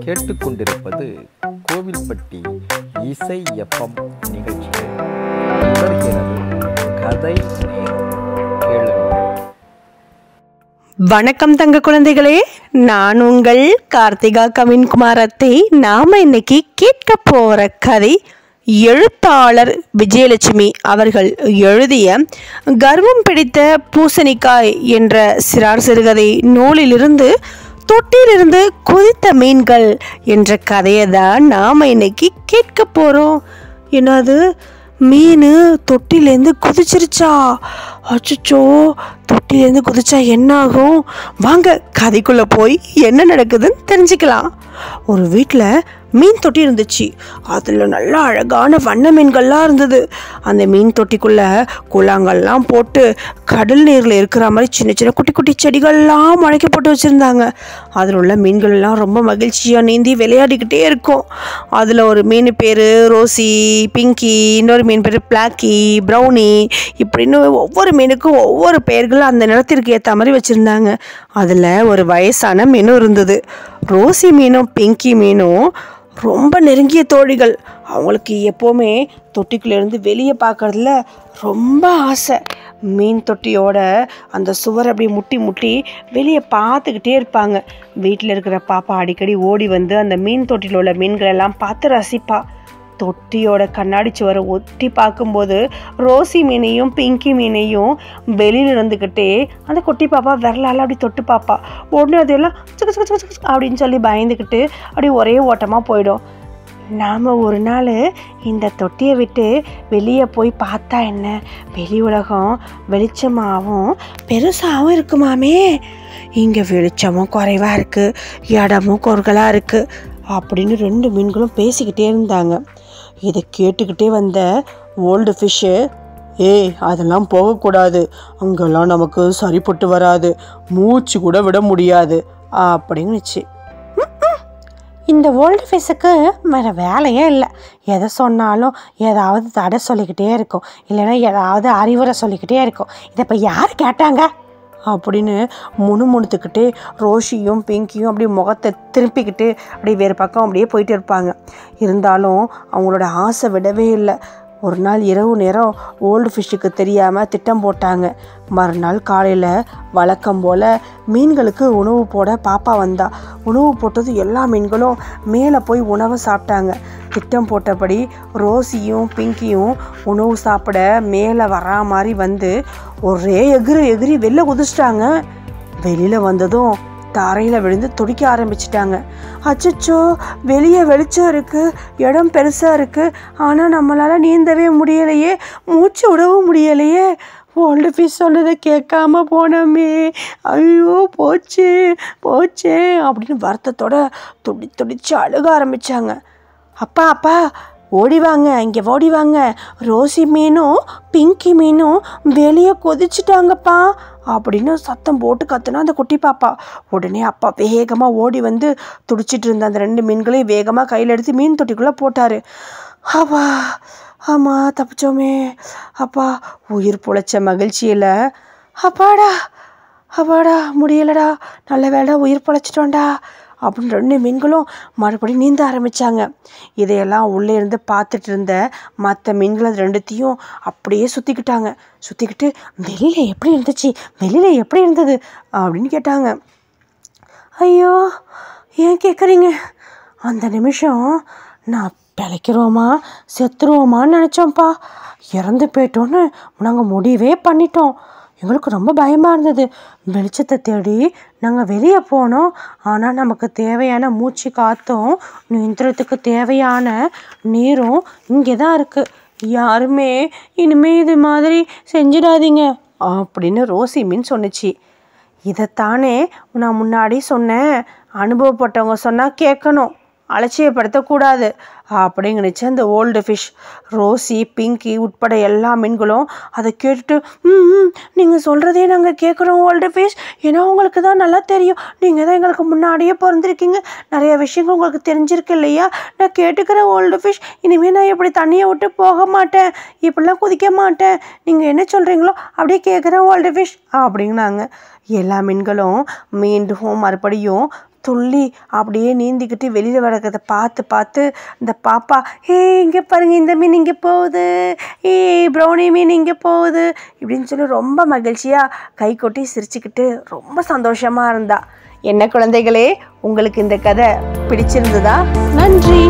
கேட்டுக்கொண்டிருப்பது கோவில்பட்டி இசை எஃப்எம் நிகழ்ச்சிகள். வருகிறது கதை நேரம். வணக்கம் தங்க குழந்தைகளே, நான் உங்கள் கார்த்திகா கவின்குமாரத்தை. நாம இன்னைக்கு கேட்க போற கதை எழுத்தாளர் விஜயலட்சுமி அவர்கள் எழுதிய கர்வம் பிடித்த பூசணிக்காய் என்ற சிறுகதை நூலிலிருந்து தொட்டிலிருந்து குதித்த மீன்கள் என்ற கதையை தான் நாம் இன்னைக்கு கேட்க போகிறோம். என்னது, மீன் தொட்டிலேருந்து குதிச்சிருச்சா? அச்சோ, தொட்டிலேருந்து குதிச்சா என்ன ஆகும்? வாங்க கதைக்குள்ளே போய் என்ன நடக்குதுன்னு தெரிஞ்சுக்கலாம். ஒரு வீட்டில் மீன் தொட்டி இருந்துச்சு. அதில் நல்லா அழகான வண்ண மீன்கள்லாம் இருந்தது. அந்த மீன் தொட்டிக்குள்ளே கூழாங்கல்லாம் போட்டு கடல் நீரில் இருக்கிற மாதிரி சின்ன சின்ன குட்டி குட்டி செடிகள்லாம் முளைக்க போட்டு வச்சுருந்தாங்க. அதில் உள்ள மீன்கள்லாம் ரொம்ப மகிழ்ச்சியாக நீந்தி விளையாடிக்கிட்டே இருக்கும். அதில் ஒரு மீன் பேர் ரோசி, பிங்கி, இன்னொரு மீன் பேர் பிளாக்கி, ப்ரௌனி, இப்படின்னு ஒவ்வொரு மீனுக்கும் ஒவ்வொரு பெயர்கள் அந்த நிறத்திற்கு ஏற்ற மாதிரி வச்சுருந்தாங்க. அதில் ஒரு வயசான மீனும் இருந்தது. ரோசி மீனும் பிங்கி மீனும் ரொம்ப நெருங்கிய தோழிகள். அவங்களுக்கு எப்போவுமே தொட்டிக்குள்ளேருந்து வெளியே பார்க்குறதுல ரொம்ப ஆசை. மீன் தொட்டியோட அந்த சுவர் அப்படி முட்டி முட்டி வெளியே பார்த்துக்கிட்டே இருப்பாங்க. வீட்டில் இருக்கிற பாப்பா அடிக்கடி ஓடி வந்து அந்த மீன் தொட்டியில் உள்ள மீன்களெல்லாம் பார்த்து ரசிப்பா. தொட்டியோட கண்ணாடி சுவரை ஒட்டி பார்க்கும்போது ரோசி மீனையும் பிங்கி மீனையும் வெளியில் இருந்துக்கிட்டே அந்த குட்டி பாப்பா விரலால் அப்படி தொட்டு பாப்பா. உடனே அதெல்லாம் அப்படின்னு சொல்லி பயந்துக்கிட்டு அப்படி ஒரே ஓட்டமாக போயிடும். நாம் ஒரு நாள் இந்த தொட்டியை விட்டு வெளியே போய் பார்த்தா என்ன, வெளி உலகம் வெளிச்சமாகவும் பெருசாகவும் இருக்குமாமே. இங்கே வெளிச்சமும் குறைவாக இருக்குது, இடமும் குறுகலாக இருக்குது அப்படின்னு ரெண்டு மீன்களும் பேசிக்கிட்டே இருந்தாங்க. இதை கேட்டுக்கிட்டே வந்த ஓல்டு ஃபிஷ்ஷு, அதெல்லாம் போகக்கூடாது, அங்கெல்லாம் நமக்கு சரிப்பட்டு வராது, மூச்சு கூட விட முடியாது அப்படின்னுச்சு. இந்த ஓல்டு ஃபிஷ்ஷுக்கு வேறு வேலையே இல்லை. எதை சொன்னாலும் ஏதாவது தடை சொல்லிக்கிட்டே இருக்கும், இல்லைன்னா ஏதாவது அறிவுரை சொல்லிக்கிட்டே இருக்கும். இதை இப்போ யார் கேட்டாங்க அப்படின்னு முணுமுணுத்துக்கிட்டே ரோஷியும் பிங்கியும் அப்படியே முகத்தை திருப்பிக்கிட்டு அப்படியே வேறு பக்கம் அப்படியே போயிட்டு இருப்பாங்க. இருந்தாலும் அவங்களோட ஆசை விடவே இல்லை. ஒரு நாள் இரவு நேரம் ஓல்டு ஃபிஷ்ஷுக்கு தெரியாமல் திட்டம் போட்டாங்க. மறுநாள் காலையில் வழக்கம் போல் மீன்களுக்கு உணவு போட பாப்பா வந்தா. உணவு போட்டது எல்லா மீன்களும் மேலே போய் உணவை சாப்பிட்டாங்க. திட்டம் போட்டபடி ரோசியும் பிங்கியும் உணவு சாப்பிட மேலே வரா மாதிரி வந்து ஒரே எகிரி வெளில குதிச்சிட்டாங்க. வெளியில் வந்ததும் தரையில் விழுந்து துடிக்க ஆரம்பிச்சிட்டாங்க. அச்சோ, வெளியே வெளிச்சம் இருக்குது, இடம் பெருசாக இருக்குது, ஆனால் நம்மளால் நீந்தவே முடியலையே, மூச்சு விடவும் முடியலையே, ஓல்டு ஃபிஷ் சொன்னதை கேட்காம போனோமே, ஐயோ போச்சே அப்படின்னு வருத்தத்தோட துடிச்சு அழுக ஆரம்பித்தாங்க. அப்பா ஓடிவாங்க, இங்கே ஓடிவாங்க, ரோசி மீனும் பிங்கி மீனும் வெளியே கொதிச்சுட்டாங்கப்பா அப்படின்னு சத்தம் போட்டு கத்துனா அந்த குட்டி பாப்பா. உடனே அப்பா வேகமாக ஓடி வந்து துடிச்சிட்டு இருந்த அந்த ரெண்டு மீன்களையும் வேகமாக கையில் எடுத்து மீன் தொட்டிக்குள்ளே போட்டார். அப்பா, ஆமாம் தப்பிச்சோமே, அப்பா உயிர் பொழைச்ச மகிழ்ச்சியில் அப்பாடா முடியலடா, நல்ல வேலை உயிர் பொழைச்சிட்டோண்டா அப்படின்னு ரெண்டு மீன்களும் மறுபடியும் நீந்த ஆரம்பித்தாங்க. இதையெல்லாம் உள்ளே இருந்து பார்த்துட்டு இருந்த மற்ற மீன்கள் அது ரெண்டுத்தையும் அப்படியே சுற்றிக்கிட்டு வெளியில் எப்படி இருந்தது அப்படின்னு கேட்டாங்க. ஐயோ, ஏன் கேட்குறீங்க? அந்த நிமிஷம் நான் பிழைக்கிறோமா செத்துருவோமான்னு நினச்சோம்ப்பா. இறந்து போயிட்டோன்னு நாங்கள் முடிவே பண்ணிட்டோம். எங்களுக்கு ரொம்ப பயமாக இருந்தது. வெளிச்சத்தை தேடி நாங்கள் வெளியே போனோம். ஆனால் நமக்கு தேவையான மூச்சு காற்றும் நீந்துறதுக்கு தேவையான நீரும் இங்கே தான் இருக்குது. யாருமே இனிமேல் இது மாதிரி செஞ்சிடாதீங்க அப்படின்னு ரோசி மீன் சொன்னிச்சு. இதைத்தானே நான் முன்னாடி சொன்னேன், அனுபவப்பட்டவங்க சொன்னால் கேட்கணும் அலட்சியப்படுத்தக்கூடாது அப்படின்னுச்சு அந்த ஓல்டு ஃபிஷ். ரோசி, பிங்கி உட்பட எல்லா மீன்களும் அதை கேட்டுட்டு நீங்கள் சொல்கிறதே நாங்கள் கேட்குறோம் ஓல்டு ஃபிஷ். ஏன்னா உங்களுக்கு தான் நல்லா தெரியும், நீங்கள் தான் எங்களுக்கு முன்னாடியே பிறந்திருக்கீங்க, நிறைய விஷயங்கள் உங்களுக்கு தெரிஞ்சிருக்கு இல்லையா. நான் கேட்டுக்கிறேன் ஓல்டு ஃபிஷ், இனிமேல் நான் இப்படி தண்ணியை விட்டு போக மாட்டேன், இப்படிலாம் குதிக்க மாட்டேன், நீங்கள் என்ன சொல்கிறீங்களோ அப்படியே கேட்குறேன் ஓல்டு ஃபிஷ் அப்படின்னாங்க. எல்லா மீன்களும் மீண்டும் மறுபடியும் துள்ளி அப்படியே நீந்திக்கிட்டு வெளியில் வரக்கிறத பார்த்து இந்த பாப்பா, இங்கே பாருங்கள், இந்த மீன் இங்கே போகுது, ப்ரௌனி மீன் இங்கே போகுது இப்படின்னு சொல்லி ரொம்ப மகிழ்ச்சியாக கை கொட்டி சிரிச்சுக்கிட்டு ரொம்ப சந்தோஷமாக இருந்தா. என்ன குழந்தைகளே, உங்களுக்கு இந்த கதை பிடிச்சிருந்ததா? நன்றி.